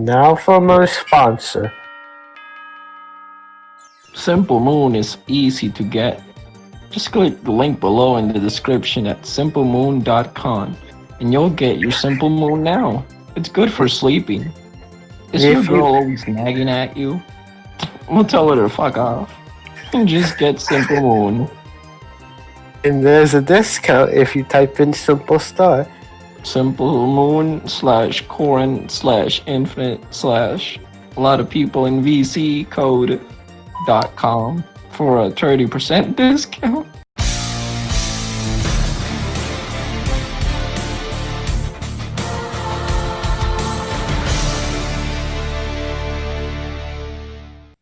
now from our sponsor. Simple Moon is easy to get. Just click the link below in the description at simplemoon.com and you'll get your Simple Moon now. It's good for sleeping. Is your girl always nagging at you? We'll tell her to fuck off. And just get Simple Moon. And there's a discount if you type in Simple Star. Simple Moon /Corin/infinite/ a lot of people in VC code.com for a 30% discount.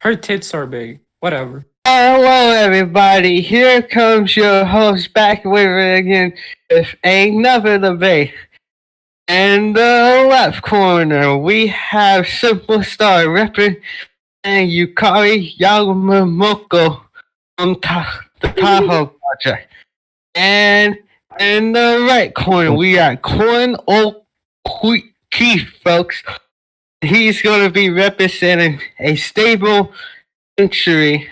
Her tits are big. Whatever. Hello, everybody. Here comes your host back with it again with another debate. In the left corner, we have Simple Star representing Yukari Yakumo from the Tahoe Project. And in the right corner, we got Corin O'Keefe, folks. He's going to be representing a stable Sentry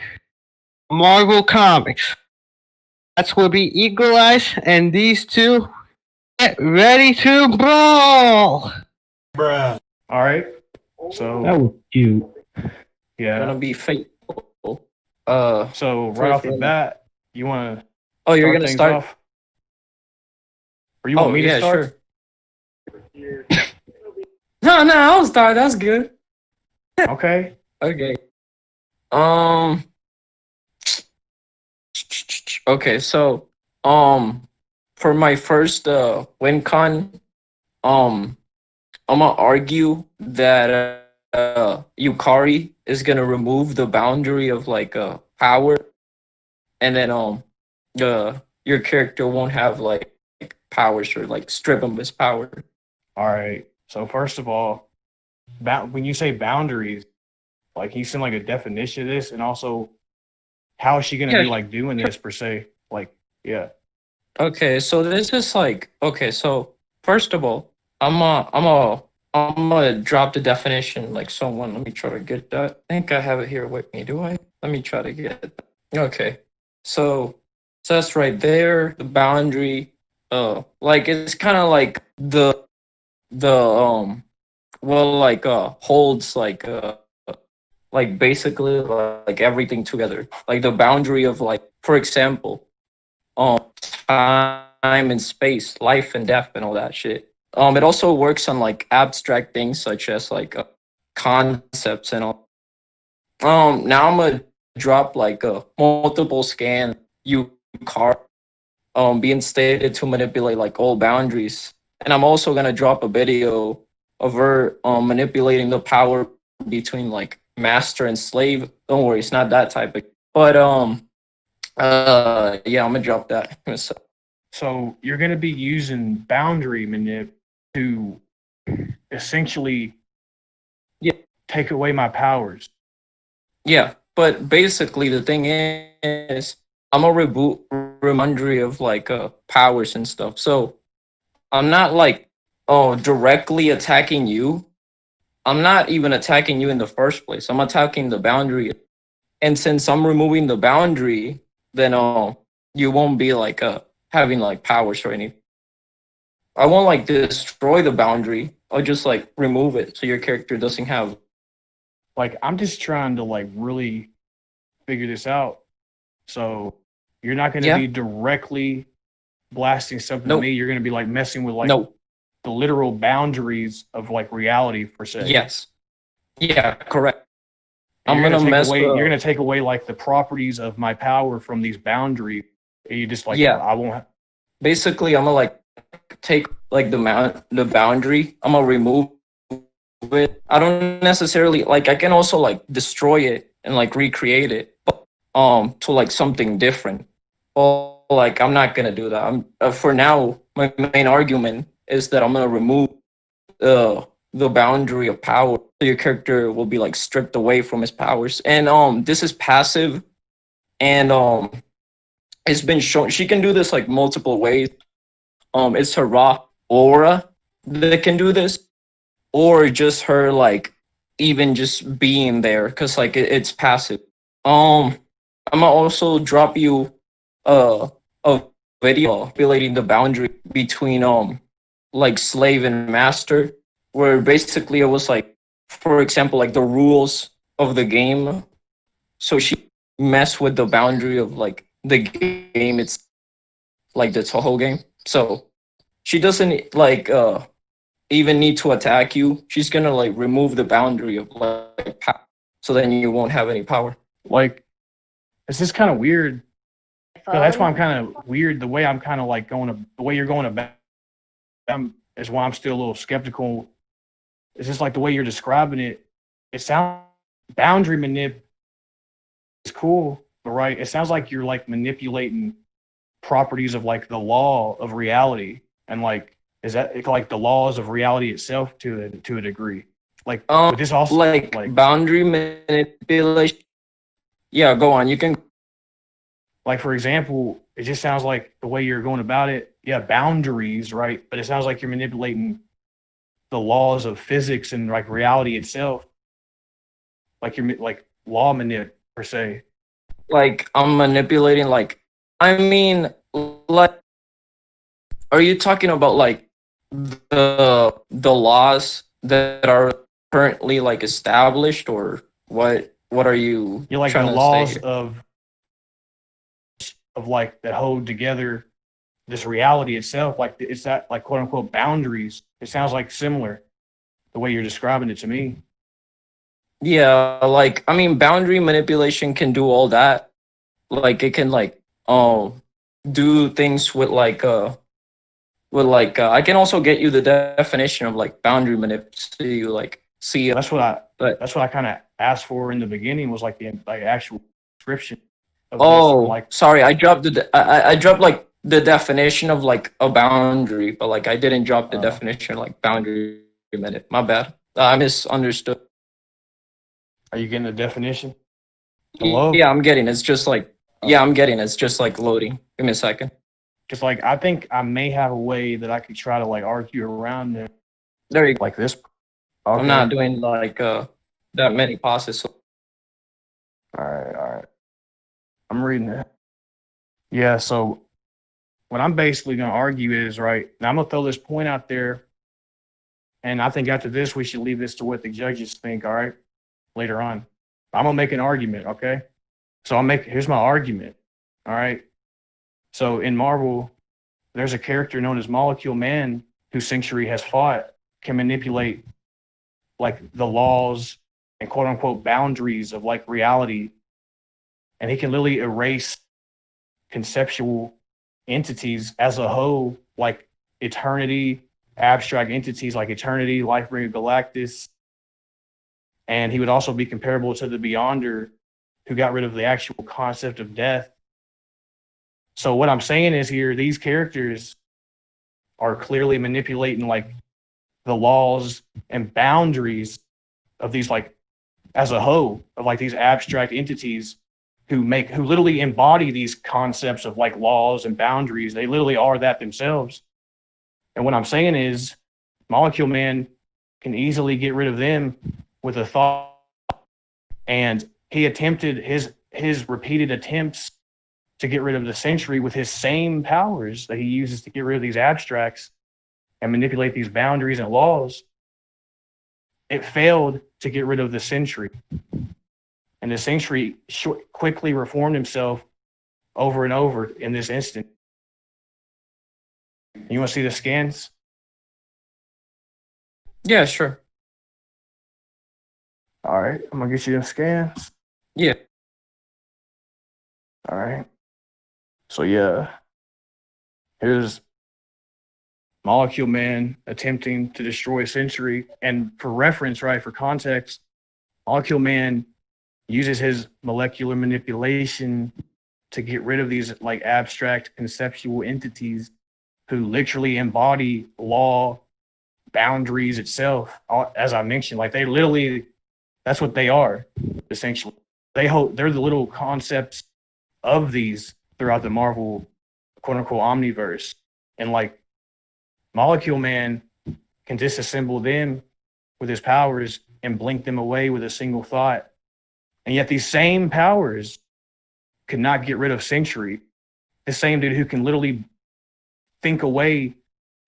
Marvel Comics. That's will be equalized, and these two get ready to brawl. Bruh. All right. So That was cute. yeah. Gonna be faithful. So right off the bat, you want to? Oh, you're gonna start off? Or you want me to start? Sure. No, I'll start. That's good. Okay. Okay. Okay, so for my first WinCon, I'm gonna argue that Yukari is gonna remove the boundary of like power, and then your character won't have like powers or like strip him of his power. All right. So first of all, when you say boundaries, like can you send like a definition of this, and also how is she gonna be like doing this per se? Like, yeah. Okay, so this is like so first of all, I'm gonna drop the definition like someone. Let me try to get that. I think I have it here with me. Do I? Let me try to get it. Okay, so that's right there. The boundary, like it's kind of like the holds like basically like everything together, like the boundary of like, for example, time and space, life and death, and all that shit. It also works on like abstract things such as like concepts and all. Now I'm gonna drop like a multiple scan Yukari, being stated to manipulate like all boundaries, and I'm also gonna drop a video of her manipulating the power between like master and slave. Don't worry, it's not that type of. But yeah, I'm gonna drop that. So you're gonna be using boundary manip to essentially take away my powers. Yeah, but basically the thing is, I'm a boundary of like powers and stuff. So I'm not like directly attacking you. I'm not even attacking you in the first place. I'm attacking the boundary. And since I'm removing the boundary, then you won't be like having like powers or anything. I won't like destroy the boundary. I'll just like remove it so your character doesn't have. Like, I'm just trying to like really figure this out. So you're not going to be directly blasting something to me. You're going to be like messing with like the literal boundaries of like reality per se. Yes. Yeah, correct. And you're gonna take away like the properties of my power from these boundaries. And you just like I won't. Basically, I'm gonna like take like the boundary. I'm gonna remove it. I don't necessarily like. I can also like destroy it and like recreate it, but, to like something different. Well, like I'm not gonna do that. I'm for now. My main argument is that I'm gonna remove the boundary of power. So your character will be like stripped away from his powers. And this is passive, and it's been shown she can do this like multiple ways. It's her raw aura that can do this, or just her like even just being there, because like it's passive. I'm gonna also drop you a video manipulating the boundary between like slave and master, where basically it was like, for example, like the rules of the game. So she messed with the boundary of like the game. It's like the Toho game. So she doesn't like even need to attack you. She's gonna like remove the boundary of like power, so then you won't have any power. Like, it's just kind of weird. So that's why I'm kind of weird. The way I'm kind of like the way you're going about is why I'm still a little skeptical. It's just like the way you're describing it. It sounds boundary manip is cool, but right? It sounds like you're like manipulating properties of like the law of reality, and like is that like the laws of reality itself to a degree? Like, but this also like boundary manipulation. Yeah, go on. You can. Like, for example, it just sounds like the way you're going about it, yeah, boundaries, right? But it sounds like you're manipulating the laws of physics and like reality itself. Like you're like law manip per se. Like I'm manipulating. Like I mean, like, are you talking about like the laws that are currently like established, or what? What are you? You're like trying the to laws say here? of like that hold together this reality itself. Like it's that like quote unquote boundaries. It sounds like similar the way you're describing it to me. Yeah, like I mean, boundary manipulation can do all that. Like it can like do things with I can also get you the definition of like boundary manip, so you like see it. That's what I kind of asked for in the beginning, was like the like actual description of Oh, this. Like, sorry, I dropped I dropped like the definition of like a boundary, but like I didn't drop the definition of like boundary manip. My bad. I misunderstood. Are you getting the definition? Hello? Yeah, I'm getting. It's just like I'm getting. It's just like loading. Give me a second. Because like I think I may have a way that I could try to like argue around it. There you go. Like this. I'm Okay. not doing like that many pauses. So. All right. I'm reading it. Yeah, so what I'm basically gonna argue is, right, now I'm gonna throw this point out there, and I think after this we should leave this to what the judges think, all right, later on. I'm gonna make an argument, okay? So here's my argument. All right. So in Marvel, there's a character known as Molecule Man who Sentry has fought, can manipulate like the laws and quote unquote boundaries of like reality. And he can literally erase conceptual entities as a whole, like eternity, abstract entities like eternity, Lifebringer Galactus. And he would also be comparable to the Beyonder, who got rid of the actual concept of death. So what I'm saying is here, these characters are clearly manipulating like the laws and boundaries of these, like as a whole, of like these abstract entities who literally embody these concepts of like laws and boundaries. They literally are that themselves. And what I'm saying is Molecule Man can easily get rid of them with a thought. And he attempted his repeated attempts to get rid of the Sentry with his same powers that he uses to get rid of these abstracts and manipulate these boundaries and laws. It failed to get rid of the Sentry. And the Sentry quickly reformed himself over and over in this instant. You want to see the scans? Yeah, sure. All right, I'm going to get you the scans. Yeah. All right. So yeah, here's Molecule Man attempting to destroy Sentry. And for reference, right, for context, Molecule Man uses his molecular manipulation to get rid of these like abstract conceptual entities who literally embody law, boundaries itself. As I mentioned, like they literally, that's what they are, essentially. They're the little concepts of these throughout the Marvel quote unquote omniverse. And like Molecule Man can disassemble them with his powers and blink them away with a single thought. And yet these same powers could not get rid of Sentry, the same dude who can literally think away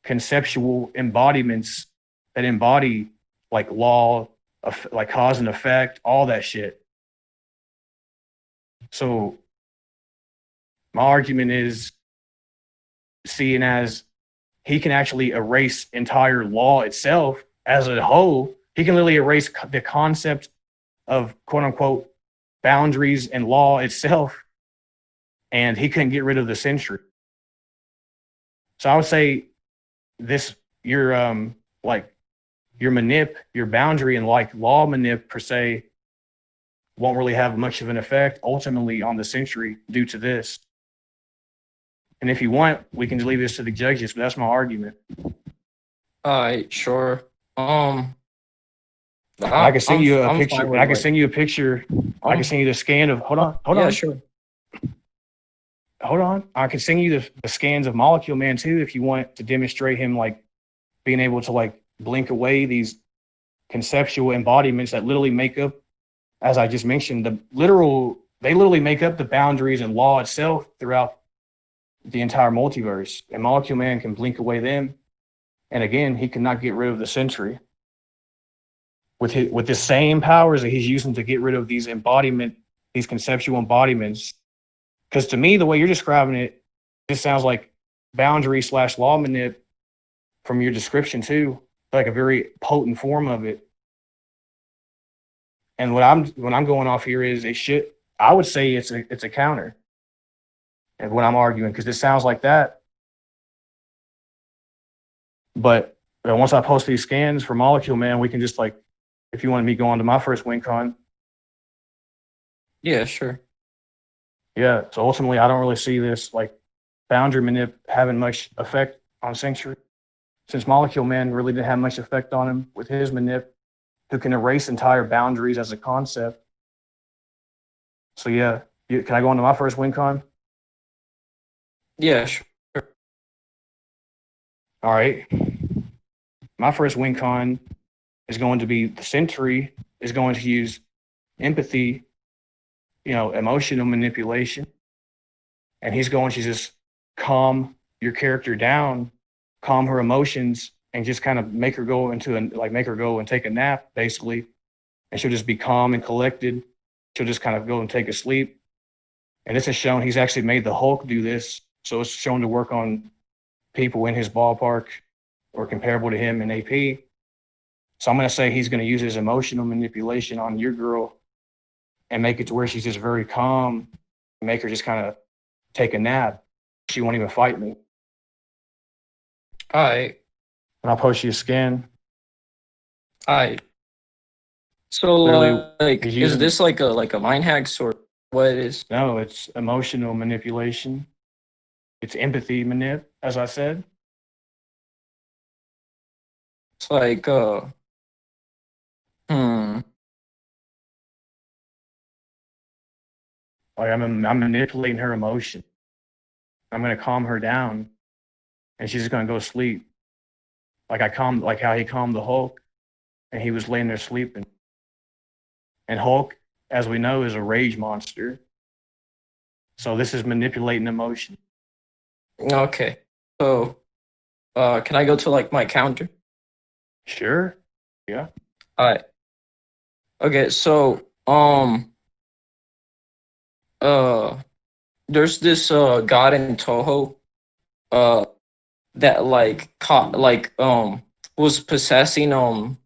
conceptual embodiments that embody like law, like cause and effect, all that shit. So my argument is, seeing as he can actually erase entire law itself as a whole, he can literally erase the concept of quote unquote boundaries and law itself, and he couldn't get rid of the Sentry. So I would say this, your your boundary and like law manip per se won't really have much of an effect ultimately on the Sentry due to this. And if you want, we can leave this to the judges, but that's my argument. All right, sure. I can send you a picture. I can send you a picture. I can send you the scan of. Hold on. Yeah, sure. Hold on. I can send you the scans of Molecule Man too, if you want to demonstrate him like being able to like blink away these conceptual embodiments that literally make up, as I just mentioned, they literally make up the boundaries and law itself throughout the entire multiverse. And Molecule Man can blink away them. And again, he cannot get rid of the Sentry with the same powers that he's using to get rid of these conceptual embodiments. Because to me, the way you're describing it, this sounds like boundary / law manip from your description too, like a very potent form of it. And what I'm going off here is I would say it's a counter. And what I'm arguing, because this sounds like that. But once I post these scans for Molecule Man, we can just like, if you wanted me to go on to my first WinCon. Yeah, sure. Yeah, so ultimately, I don't really see this like boundary manip having much effect on Sentry, since Molecule Man really didn't have much effect on him with his manip, who can erase entire boundaries as a concept. So yeah, can I go on to my first WinCon? Yeah, sure. All right. My first WinCon is going to be the Sentry is going to use empathy, emotional manipulation. And he's going to just calm your character down, calm her emotions, and just kind of make her go and take a nap, basically. And she'll just be calm and collected. She'll just kind of go and take a sleep. And this is shown, he's actually made the Hulk do this. So it's shown to work on people in his ballpark or comparable to him in AP. So I'm going to say he's going to use his emotional manipulation on your girl and make it to where she's just very calm, make her just kind of take a nap. She won't even fight me. All right. And I'll post you a scan. All right. So, is this like a mind hack or what it is? No, it's emotional manipulation. It's empathy manip, as I said. It's like, Like I'm manipulating her emotion. I'm gonna calm her down, and she's just gonna go sleep. Like how he calmed the Hulk, and he was laying there sleeping. And Hulk, as we know, is a rage monster. So this is manipulating emotion. Okay. So, can I go to like my counter? Sure. Yeah. All right. Okay. So, there's this god in Toho, that was possessing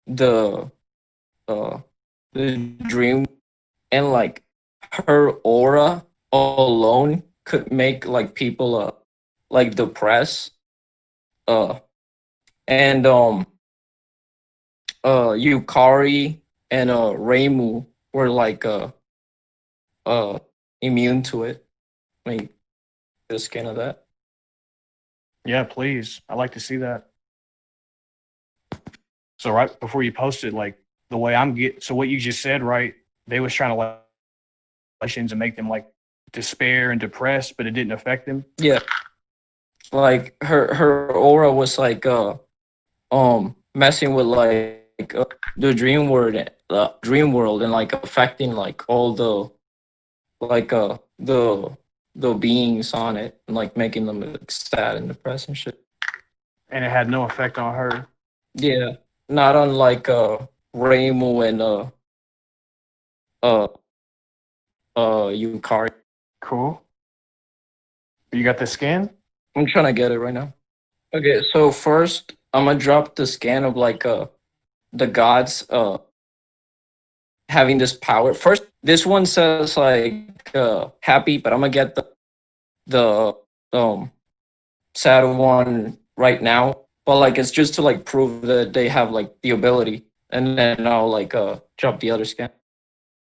the dream, and like her aura alone could make like people like depressed, and Yukari and Reimu were like immune to it. Let me get a scan of that. Yeah, please. I'd like to see that. So right before you post it, like the way so what you just said, right? They was trying to like and make them like despair and depressed, but it didn't affect them. Yeah. Like her aura was like messing with like the dream world, and like affecting like all the like the beings on it, and like making them like, sad and depressed and shit. And it had no effect on her. Yeah, not on like Reimu and uh Yukari. Cool. You got the scan? I'm trying to get it right now. Okay, so first I'm gonna drop the scan of like the gods having this power. First, this one says like happy, but I'm gonna get the sad one right now. But like it's just to like prove that they have like the ability, and then I'll like drop the other scan.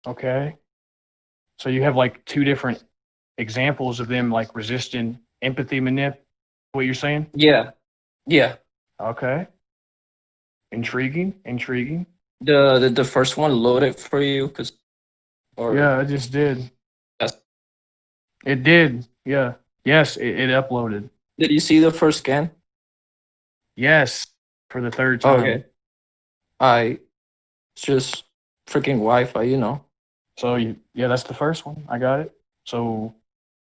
Okay. So you have like two different examples of them like resisting empathy manip. What you're saying? Yeah, yeah. Okay. Intriguing. The first one loaded for you, cause or Yeah, I just did. yes. It did. Yeah. Yes, it uploaded. Did you see the first scan? Yes, for the third time. Okay. It's just freaking Wi-Fi, you know. So yeah, that's the first one. I got it. So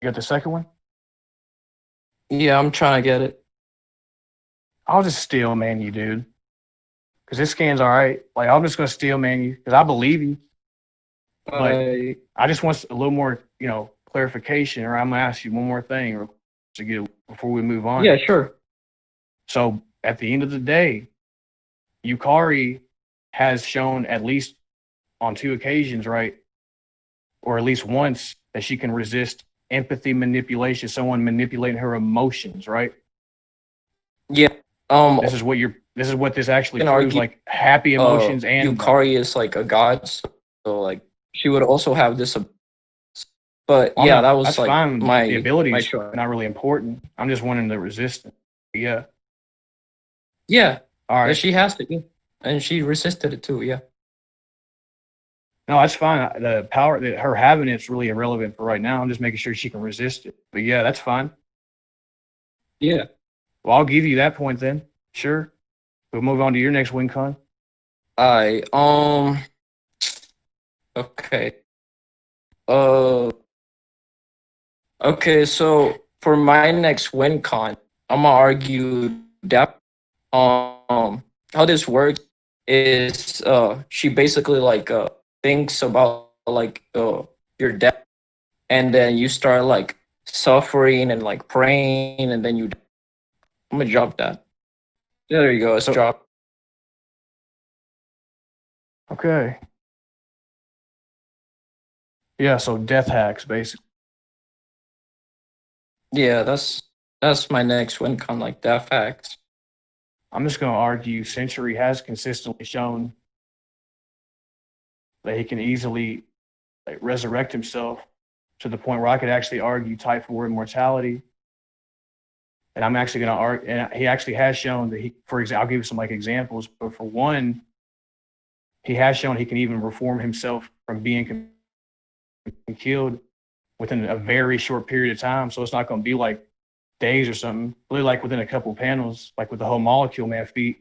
you got the second one? Yeah, I'm trying to get it. I'll just steel man you, dude. Because this scan's all right. Like I'm just gonna steel man you because I believe you. But I just want a little more, clarification, or I'm gonna ask you one more thing to get before we move on. Yeah, sure. So at the end of the day, Yukari has shown at least on 2 occasions, right, or at least once, that she can resist empathy manipulation, someone manipulating her emotions, right? Yeah. This is what this actually can proves, argue, like happy emotions and Yukari is like a god, so like she would also have this. But yeah, that was that's like fine. my The ability my is choice. not really important. I'm just wanting the resistance. Yeah. Yeah. All right. Yeah, she has to, and she resisted it too. Yeah. No, that's fine. The power that her having it's really irrelevant for right now. I'm just making sure she can resist it. But yeah, that's fine. Yeah. Well, I'll give you that point then. Sure. We'll move on to your next win con. Okay. Okay, so for my next win con, I'm gonna argue that how this works is she basically like thinks about like your death, and then you start like suffering and like praying, and then I'm gonna drop that. There you go. It's dropped. Okay. Yeah, so death hacks basically. Yeah, that's my next win con, like death hacks. I'm just gonna argue Sentry has consistently shown that he can easily resurrect himself to the point where I could actually argue type 4 immortality. And I'm actually going to argue, and he actually has shown that for example, I'll give you some examples, but for one, he has shown he can even reform himself from being killed within a very short period of time. So it's not going to be like days or something, really like within a couple of panels, like with the whole molecule man feat.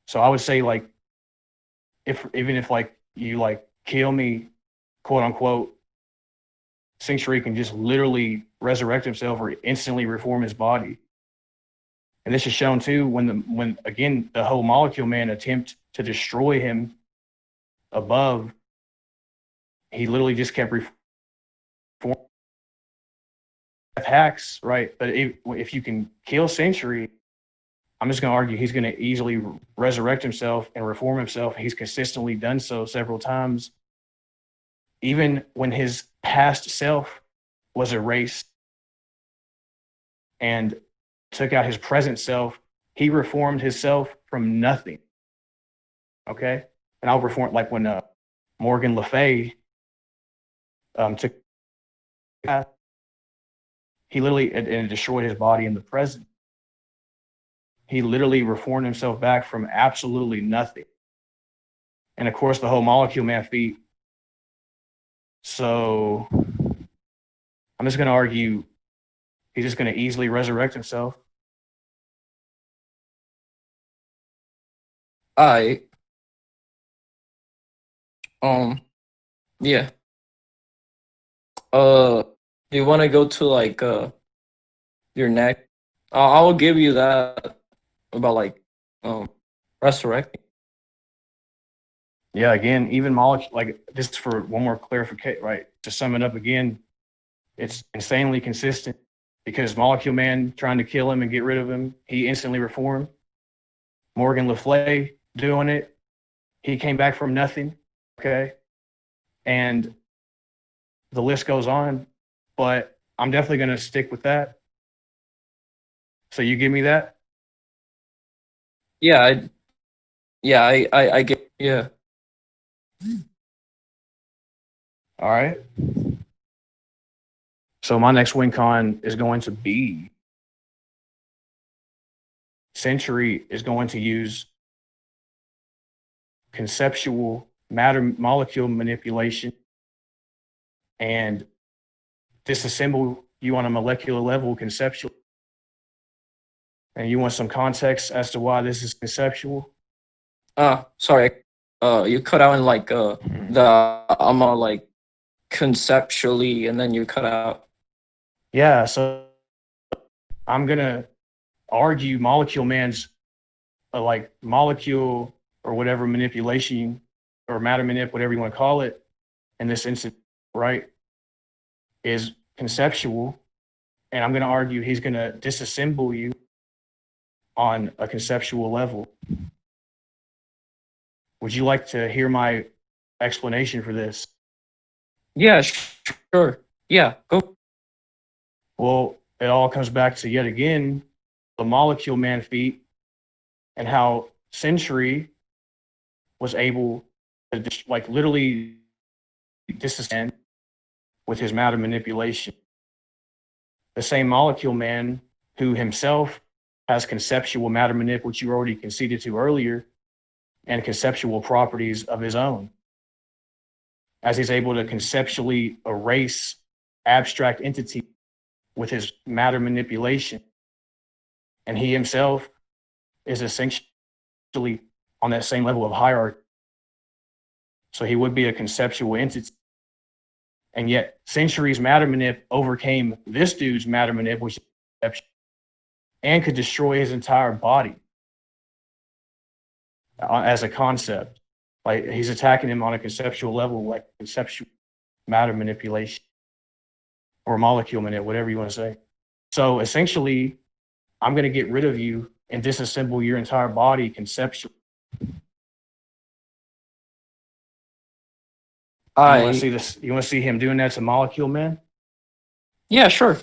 So I would say even if you kill me, quote unquote, Sentry can just literally resurrect himself or instantly reform his body. And this is shown too when again the whole molecule man attempt to destroy him above, he literally just kept reforming hacks, right? But if you can kill Sentry, I'm just going to argue he's going to easily resurrect himself and reform himself. He's consistently done so several times. Even when his past self was erased and took out his present self, he reformed himself from nothing. Okay? And I'll reform, like when Morgan Le Fay took, he literally and destroyed his body in the present. He literally reformed himself back from absolutely nothing. And of course, the whole molecule man feat. So I'm just going to argue he's just going to easily resurrect himself. I yeah. Do you want to go to like your neck? I'll give you that about like um resurrecting. Yeah, again, even molecule, like just for one more clarification, right? To sum it up again, it's insanely consistent because Molecule Man trying to kill him and get rid of him, he instantly reformed. Morgan Le Fay doing it, he came back from nothing. Okay. And the list goes on, but I'm definitely going to stick with that. So you give me that? Yeah, I get yeah. All right. So my next win con is going to be Sentry is going to use conceptual matter molecule manipulation and disassemble you on a molecular level conceptual. And you want some context as to why this is conceptual? Sorry. You cut out in like the like conceptually, and then you cut out. Yeah, so I'm gonna argue Molecule Man's like molecule or whatever manipulation or matter manip, whatever you want to call it, in this instance, right, is conceptual. And I'm going to argue he's going to disassemble you on a conceptual level. Would you like to hear my explanation for this? Yeah, sure. Yeah, go. Well, it all comes back to yet again the Molecule Man feat and how Sentry was able to like literally disassemble with his matter manipulation. The same Molecule Man who himself has conceptual matter manip, which you already conceded to earlier, and conceptual properties of his own, as he's able to conceptually erase abstract entity with his matter manipulation. And he himself is essentially on that same level of hierarchy. So he would be a conceptual entity. And yet Sentry's matter manip overcame this dude's matter manip, which is conceptual, and could destroy his entire body as a concept. Like he's attacking him on a conceptual level, like conceptual matter manipulation or molecule manip, whatever you want to say. So essentially, I'm going to get rid of you and disassemble your entire body conceptually. You want to see this? You want to see him doing that to Molecule Man? Yeah, sure.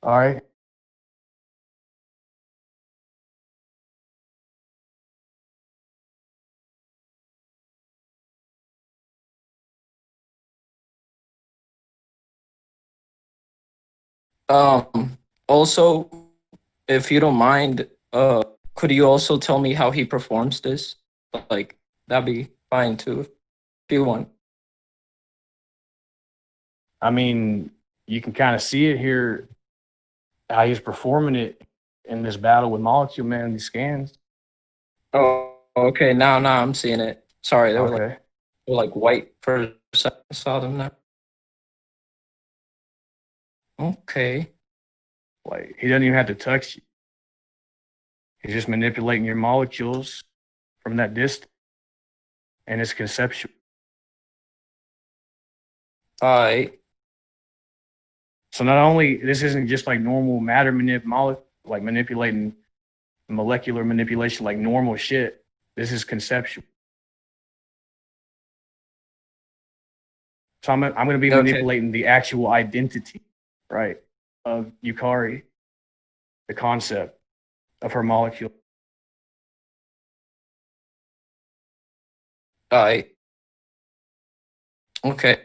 All right. Also, if you don't mind, could you also tell me how he performs this? Like, that'd be fine too, if you want. I mean, you can kind of see it here, how he's performing it in this battle with Molecule Man in these scans. Oh, okay. Now I'm seeing it. Sorry, they Okay. were like white for a second. I saw them now. Okay. Like he doesn't even have to touch you. He's just manipulating your molecules from that distance, and it's conceptual. All right. So not only this isn't just like normal matter like manipulating molecular manipulation like normal shit. This is conceptual. So I'm going to be manipulating the actual identity, right, of Yukari, the concept of her molecule. All right. Okay.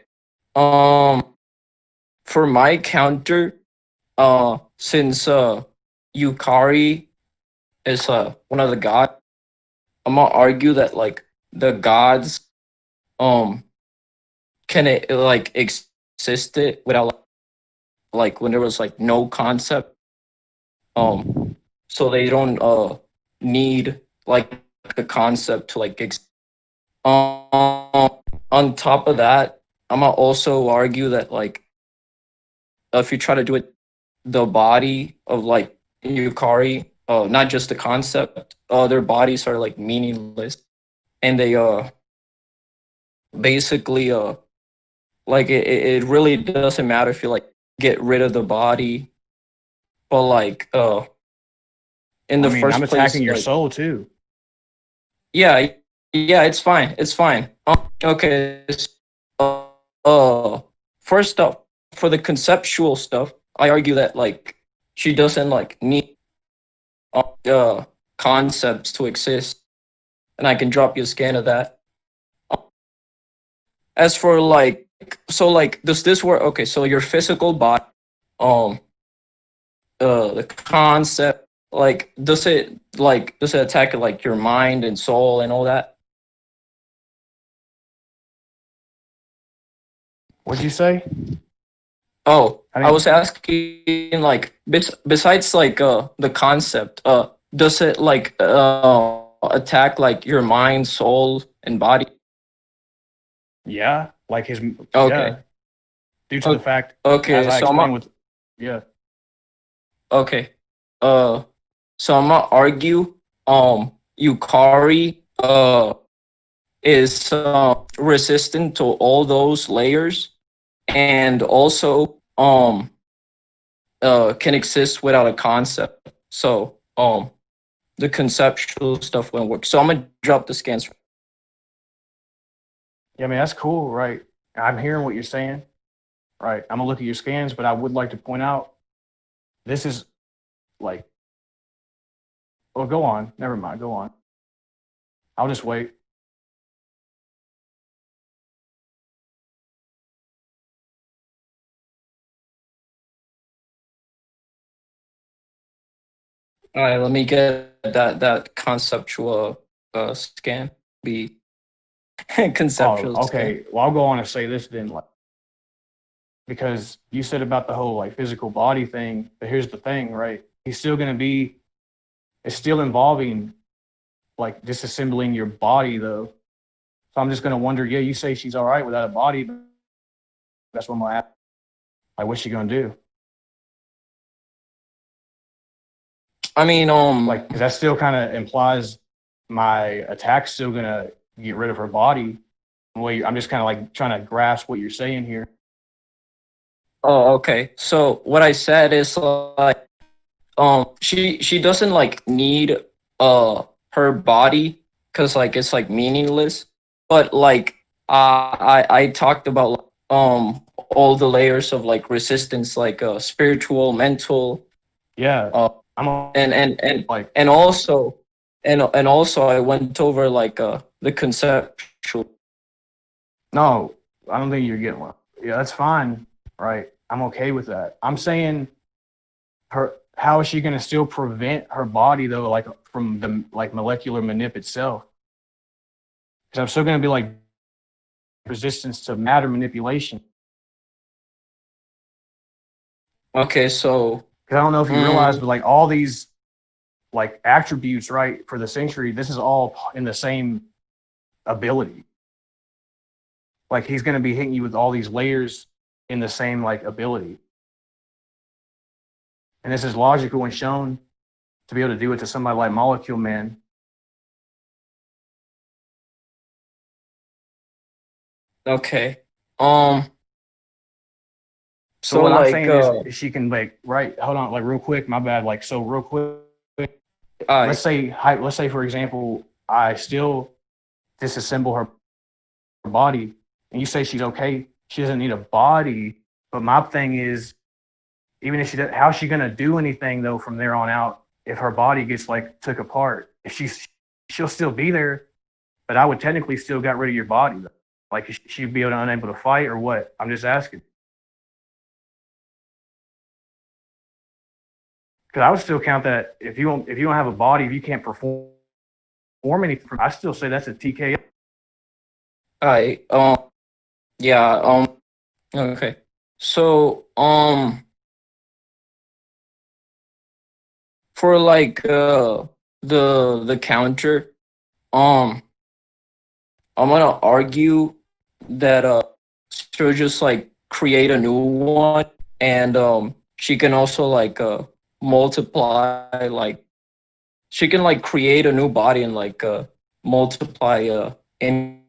For my counter, since Yukari is one of the gods, I'm gonna argue that like the gods can it like existed without like when there was like no concept, so they don't need like the concept to like on top of that, I'm gonna also argue that like if you try to do it, the body of like Yukari, not just the concept, their bodies are like meaningless, and they basically like it really doesn't matter if you like get rid of the body, but like in the first I'm place, attacking your like, soul too. yeah, yeah, it's fine, it's fine. Okay, first off, for the conceptual stuff, I argue that like she doesn't like need concepts to exist, and I can drop you a scan of that. As for like, so like, does this work? Okay, so your physical body, um, the concept, like, does it attack like your mind and soul and all that? What'd you say? Oh, I I mean, was asking like besides like the concept, does it like attack like your mind, soul, and body? yeah, like his Okay. yeah, due to the fact, as Okay, I so explained with yeah. okay. So I'm gonna argue Yukari is resistant to all those layers, and also can exist without a concept. So the conceptual stuff won't work. So I'm gonna drop the scans. Yeah, I mean, that's cool, right? I'm hearing what you're saying, right? I'm gonna look at your scans, but I would like to point out this is like, oh, go on. Never mind. Go on. I'll just wait. All right, let me get that conceptual scan. Be conceptual Oh, scan. okay. Well, I'll go on and say this then, like, because you said about the whole like physical body thing, but here's the thing, right? He's still gonna be, it's still involving like disassembling your body though. So I'm just gonna wonder, yeah, you say she's all right without a body, but that's what I'm gonna ask. Like, what's she gonna do? I mean, Like, because that still kind of implies my attack's still gonna get rid of her body. Wait, I'm just kind of like trying to grasp what you're saying here. oh, okay. So what I said is like, she doesn't like need her body because like it's like meaningless. But like, I talked about all the layers of like resistance, like spiritual, mental, Yeah, I'm and like, and also and also I went over like the conceptual. no, I don't think you're getting one. Yeah, that's fine, right? I'm okay with that. I'm saying her. How is she going to still prevent her body though, like from the like molecular manip itself? Because I'm still going to be like resistance to matter manipulation. Okay, so Because I don't know if you realize, but like all these like attributes, right, for the Sentry, this is all in the same ability. Like he's going to be hitting you with all these layers in the same like ability. And this is logical when shown to be able to do it to somebody like Molecule Man. okay. So So what I'm like saying is she can like, right, hold on, like real quick, my bad, like so real quick. Let's say for example, I still disassemble her body and you say she's okay, she doesn't need a body. But my thing is, even if she does, how's she gonna do anything though from there on out if her body gets like took apart? If she'll still be there, but I would technically still got rid of your body though. Like she'd be unable to fight or what? I'm just asking. Because I would still count that if you don't have a body, if you can't perform anything, I still say that's a TKO. I yeah, okay. So for like the counter, Um, I'm gonna argue that she'll just like create a new one, and she can also like multiply, like she can like create a new body and like multiply in.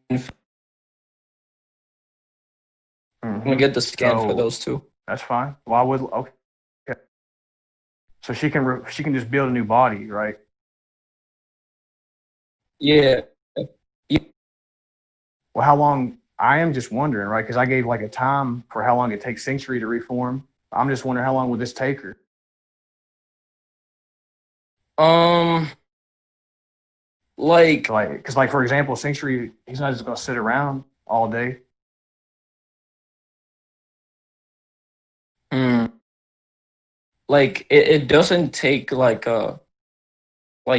I'm gonna get the scan for those two. That's fine. Why would okay? So she can just build a new body, right? Yeah. Well, how long? I am just wondering, right? Because I gave like a time for how long it takes Sentry to reform. I'm just wondering how long would this take her? Like, because like for example, Sentry, he's not just gonna sit around all day. like it doesn't take like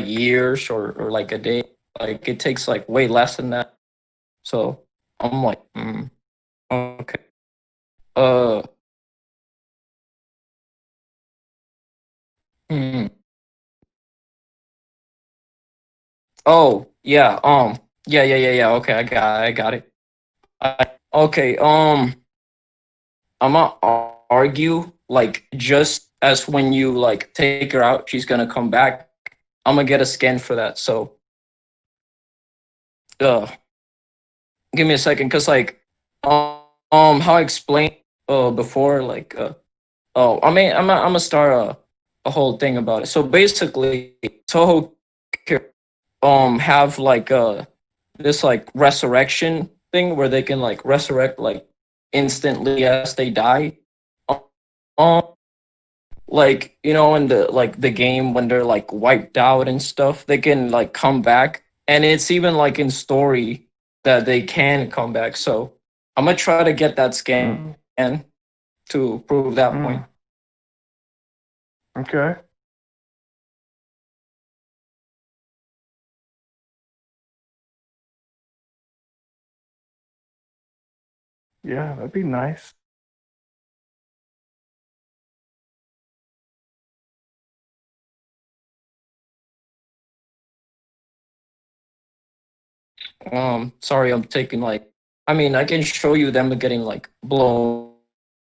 years or like a day. Like it takes like way less than that. So I'm like, okay. Uh, hmm. Oh yeah. Yeah. Okay, I got it. Okay. I'm gonna argue like just as when you like take her out, she's gonna come back. I'm gonna get a scan for that. So, uh, give me a second, cause like, how I explained before, like oh, I mean, I'm gonna start a whole thing about it. So basically, Toho have like this like resurrection thing where they can like resurrect like instantly as they die. Um, like in the game when they're like wiped out and stuff, they can like come back, and it's even like in story that they can come back. So I'm gonna try to get that scan to prove that point. Okay. Yeah, that'd be nice. Sorry, I'm taking like, I mean, I can show you them getting like blown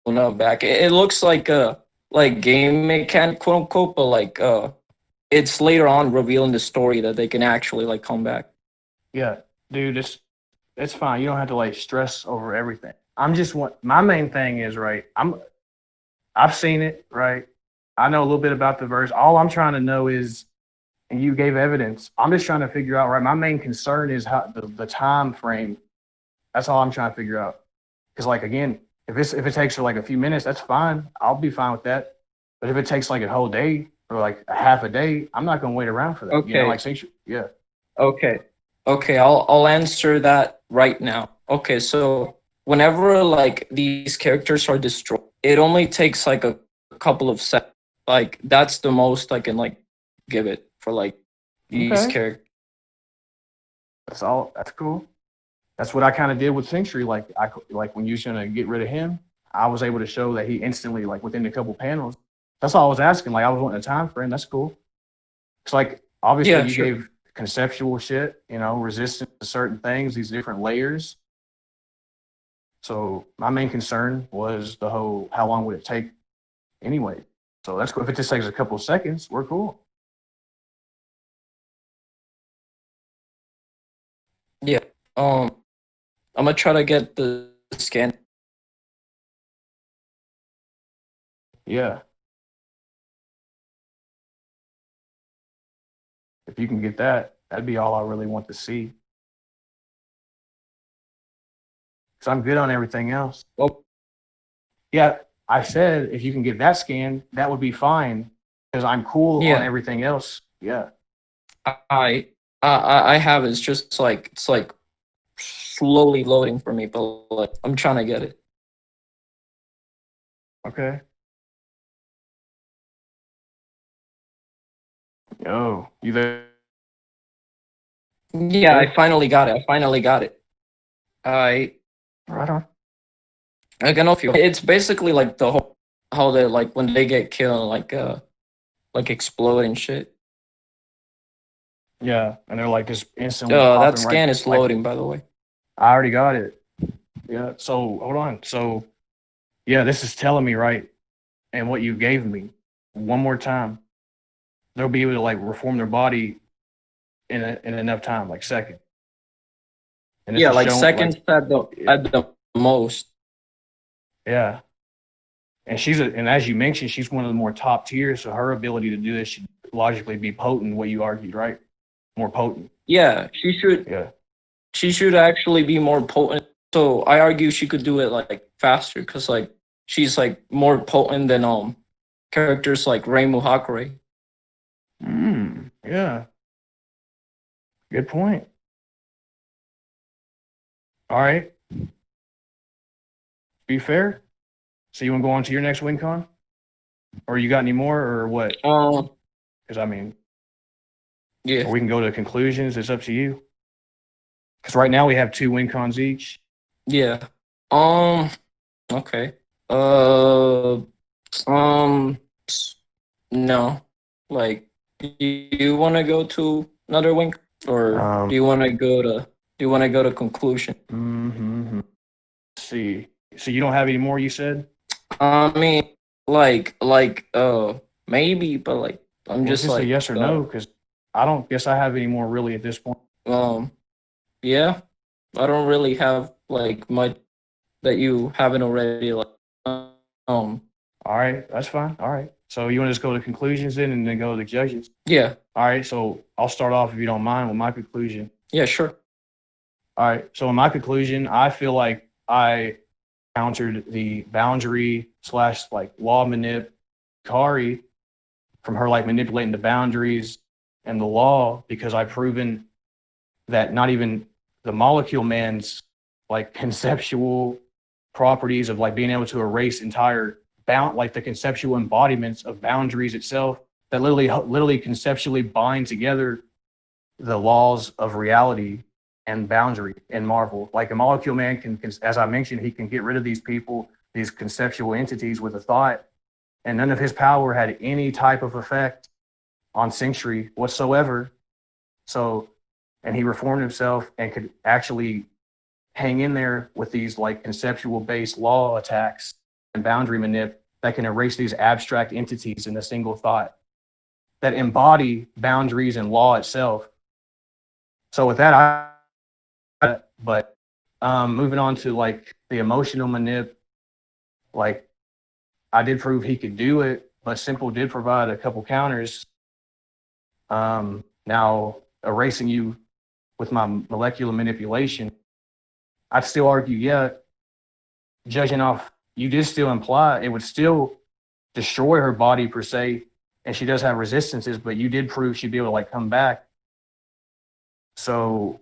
up back. It looks like game mechanic, quote unquote, but like it's later on revealing the story that they can actually like come back. Yeah, dude, it's fine. You don't have to like stress over everything. I'm just my main thing is right. I've seen it, right? I know a little bit about the verse. All I'm trying to know is, and you gave evidence. I'm just trying to figure out, right? My main concern is how the time frame. That's all I'm trying to figure out. Because like again, if it takes her like a few minutes, that's fine. I'll be fine with that. But if it takes like a whole day or like a half a day, I'm not gonna wait around for that. Okay. Like yeah. Okay, I'll answer that right now. Okay, so whenever like these characters are destroyed, it only takes like a couple of seconds. Like that's the most I can like give it for like these characters. That's cool. That's what I kind of did with Sentry. Like when you was gonna get rid of him, I was able to show that he instantly, like within a couple panels. That's all I was asking. Like I was wanting a time frame. That's cool. It's like obviously you gave conceptual shit, resistance to certain things, these different layers. So my main concern was the whole how long would it take anyway. So that's cool. If it just takes a couple of seconds, we're cool. Yeah. I'm gonna try to get the scan. Yeah. If you can get that, that'd be all I really want to see. Because I'm good on everything else. Well, yeah, I said if you can get that scan, that would be fine. Because I'm cool on everything else. Yeah. I have it. It's just like it's like slowly loading for me, but like I'm trying to get it. Okay. Yo, you there? Yeah, I finally got it. Right on. I can know if you. It's basically like the whole how they like when they get killed, like explode and shit. Yeah, and they're like just instantly popping That scan is like, loading, by the way. I already got it. Yeah. So hold on. So yeah, this is telling me right, and what you gave me one more time, they'll be able to like reform their body in enough time, like second. And this Yeah, is like showing seconds at the most. yeah. And and as you mentioned, she's one of the more top tiers, so her ability to do this should logically be potent. What you argued, right? More potent. Yeah, she should. Yeah. She should actually be more potent. So I argue she could do it like faster, because like she's like more potent than characters like Reimu Hakure. Yeah. Good point. All right. Be fair. So you want to go on to your next WinCon? Or you got any more, or what? Because I mean, yeah, or we can go to conclusions. It's up to you. Because right now we have 2 WinCons each. yeah. Okay. No. Like, do you want to go to another wing, or do you want to go to conclusion? Let's see. So you don't have any more, you said? I mean, maybe, but like, I'm just like a yes or no, because I don't guess I have any more really at this point. Yeah, I don't really have like much that you haven't already. Like, All right, that's fine. All right. So you want to just go to conclusions then, and then go to the judges? Yeah. All right. So I'll start off, if you don't mind, with my conclusion. Yeah, sure. All right. So in my conclusion, I feel like I countered the boundary / like law manip Yukari from her like manipulating the boundaries and the law, because I've proven that not even the molecule man's like conceptual properties of like being able to erase entire like the conceptual embodiments of boundaries itself, that literally conceptually bind together the laws of reality and boundary in Marvel. Like a molecule man can, as I mentioned, he can get rid of these people, these conceptual entities with a thought, and none of his power had any type of effect on Sentry whatsoever. So, and he reformed himself and could actually hang in there with these like conceptual based law attacks and boundary manip that can erase these abstract entities in a single thought that embody boundaries and law itself. So with that, but moving on to like the emotional manip, like I did prove he could do it, but Simple did provide a couple counters. Now erasing you with my molecular manipulation, I'd still argue, yeah, judging off, you did still imply it would still destroy her body per se, and she does have resistances, but you did prove she'd be able to like come back. So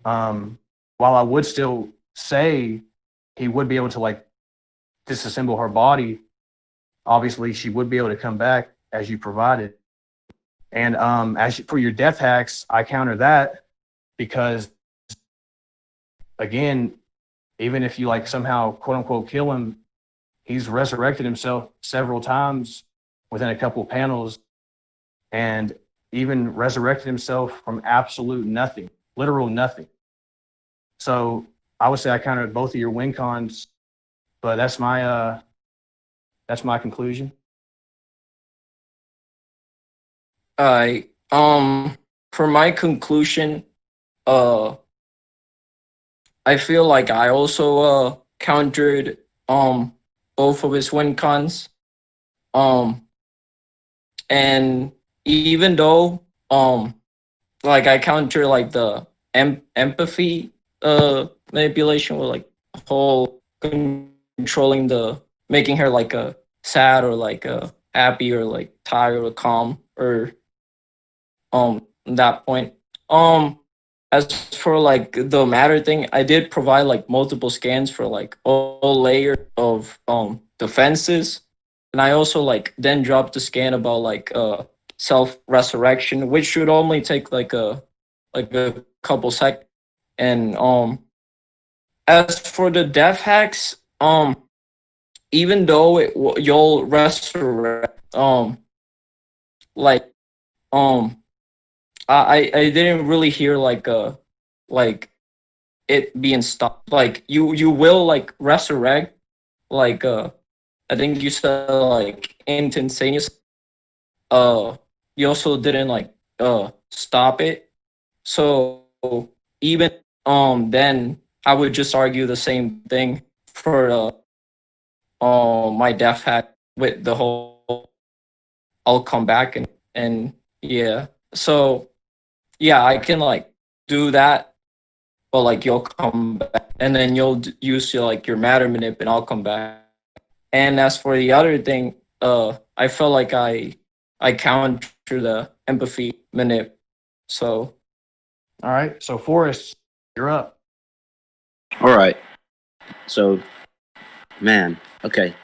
while I would still say he would be able to like disassemble her body, obviously she would be able to come back as you provided. And for your death hacks, I counter that because, again, even if you like somehow quote unquote kill him, he's resurrected himself several times within a couple panels, and even resurrected himself from absolute nothing, literal nothing. So I would say I countered both of your win cons, but that's my conclusion. For my conclusion, I feel like I also countered both of his win cons. And even though like I counter like the empathy manipulation with like whole controlling making her like a sad or like a happy or like tired or calm or that point. As for like the matter thing, I did provide like multiple scans for like all layer of defenses, and I also like then dropped the scan about like self resurrection, which should only take like a couple seconds. And as for the death hacks, even though you'll resurrect, like I didn't really hear like it being stopped. Like you will like resurrect like I think you said like instantaneous. You also didn't like stop it. So even then I would just argue the same thing for my death hack with the whole I'll come back and yeah. So yeah, I can like do that, but like you'll come back and then you'll use your like your matter manip and I'll come back. And as for the other thing, I felt like I counter the empathy manip. So All right. So Forrest, you're up. All right. So, man, okay.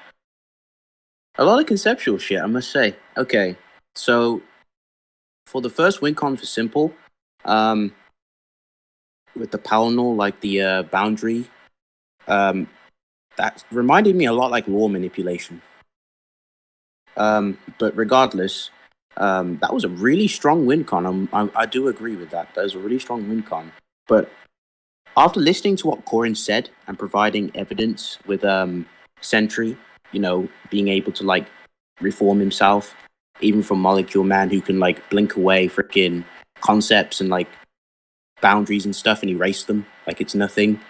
A lot of conceptual shit, I must say. Okay. So, for the first WinCon for Simple, with the Palnol, like the boundary, that reminded me a lot like law manipulation. But regardless, that was a really strong WinCon. I do agree with that. That was a really strong WinCon. But after listening to what Corin said and providing evidence with Sentry, you know, being able to like reform himself, even from Molecule Man, who can like blink away freaking concepts and like boundaries and stuff and erase them like it's nothing.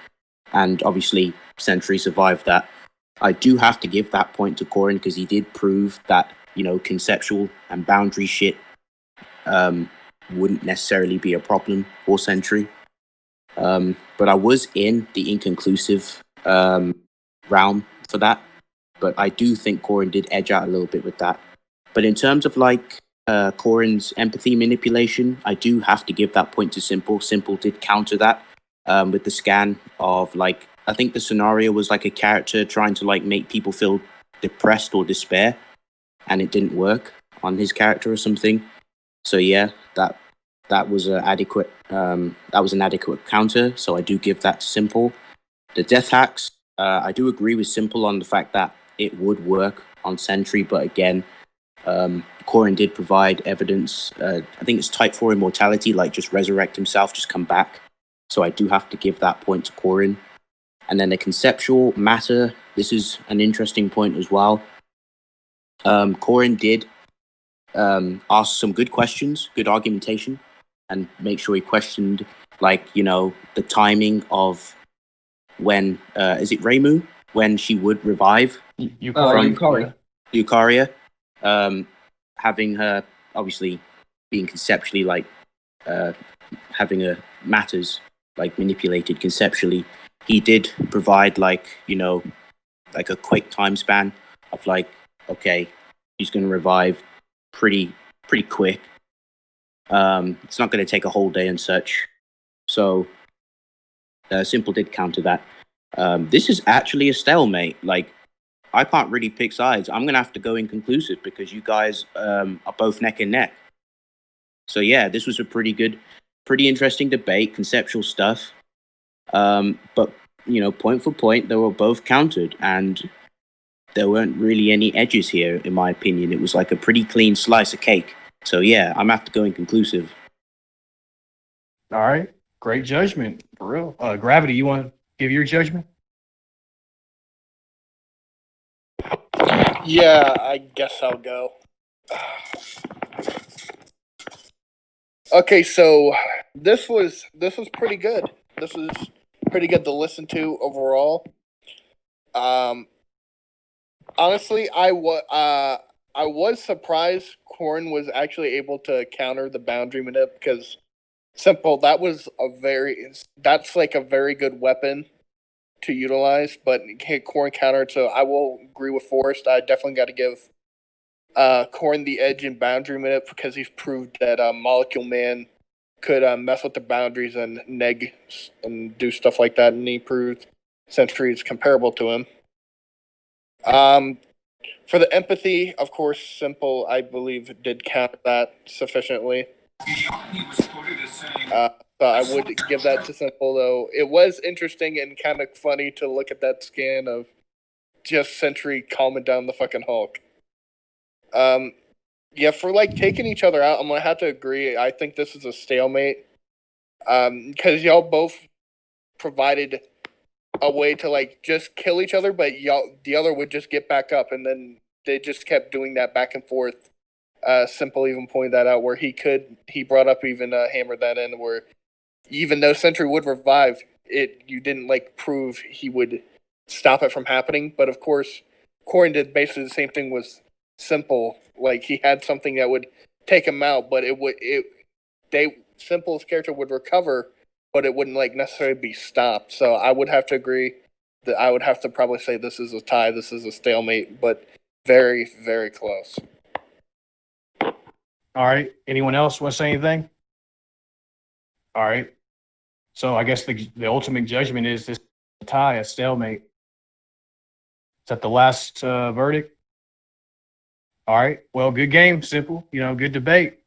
And obviously, Sentry survived that. I do have to give that point to Corin because he did prove that, you know, conceptual and boundary shit wouldn't necessarily be a problem for Sentry. But I was in the inconclusive realm for that. But I do think Corin did edge out a little bit with that. But in terms of like Corin's empathy manipulation, I do have to give that point to Simple. Simple did counter that with the scan of like, I think the scenario was like a character trying to like make people feel depressed or despair, and it didn't work on his character or something. So yeah, that was an adequate counter. So I do give that to Simple. The death hacks, I do agree with Simple on the fact that it would work on Sentry, but again, Corin did provide evidence. I think it's type 4 immortality, like just resurrect himself, just come back. So I do have to give that point to Corin. And then the conceptual matter, this is an interesting point as well. Corin did ask some good questions, good argumentation, and make sure he questioned, like, you know, the timing of when, is it Reimu? When she would revive Yukari. Yukari, having her, obviously, being conceptually, like, having her matters, like, manipulated conceptually. He did provide, like, you know, like a quick time span of, like, okay, he's going to revive pretty quick. It's not going to take a whole day and such. So, Simple did counter that. This is actually a stalemate. Like, I can't really pick sides. I'm going to have to go inconclusive because you guys are both neck and neck. So, yeah, this was a pretty interesting debate, conceptual stuff. But, you know, point for point, they were both countered, and there weren't really any edges here, in my opinion. It was like a pretty clean slice of cake. So, yeah, I'm going to have to go inconclusive. All right. Great judgment, for real. Gravity, you want to give your judgment? Yeah, I guess I'll go. Okay, so this was pretty good. This was pretty good to listen to overall. Honestly, I was surprised Korn was actually able to counter the boundary manip because Simple, that's like a very good weapon to utilize, but Korn countered, so I will agree with Forrest. I definitely got to give Korn the edge in boundary manip because he's proved that Molecule Man could mess with the boundaries and neg and do stuff like that, and he proved Sentry is comparable to him. For the empathy, of course, Simple, I believe, did counter that sufficiently. So I would give that to Simple, though. It was interesting and kind of funny to look at that scan of just Sentry calming down the fucking Hulk. Yeah, for like taking each other out, I'm gonna have to agree. I think this is a stalemate. Because y'all both provided a way to like just kill each other, but the other would just get back up, and then they just kept doing that back and forth. Simple even pointed that out where he brought up even hammered that in where even though Sentry would revive it, you didn't like prove he would stop it from happening. But of course, Corin did basically the same thing with Simple. Like he had something that would take him out, but Simple's character would recover, but it wouldn't like necessarily be stopped. So I would have to agree that I would have to probably say this is a tie, this is a stalemate, but very, very close. All right. Anyone else want to say anything? All right. So I guess the ultimate judgment is this tie, a stalemate. Is that the last verdict? All right. Well, good game, Simple. Good debate.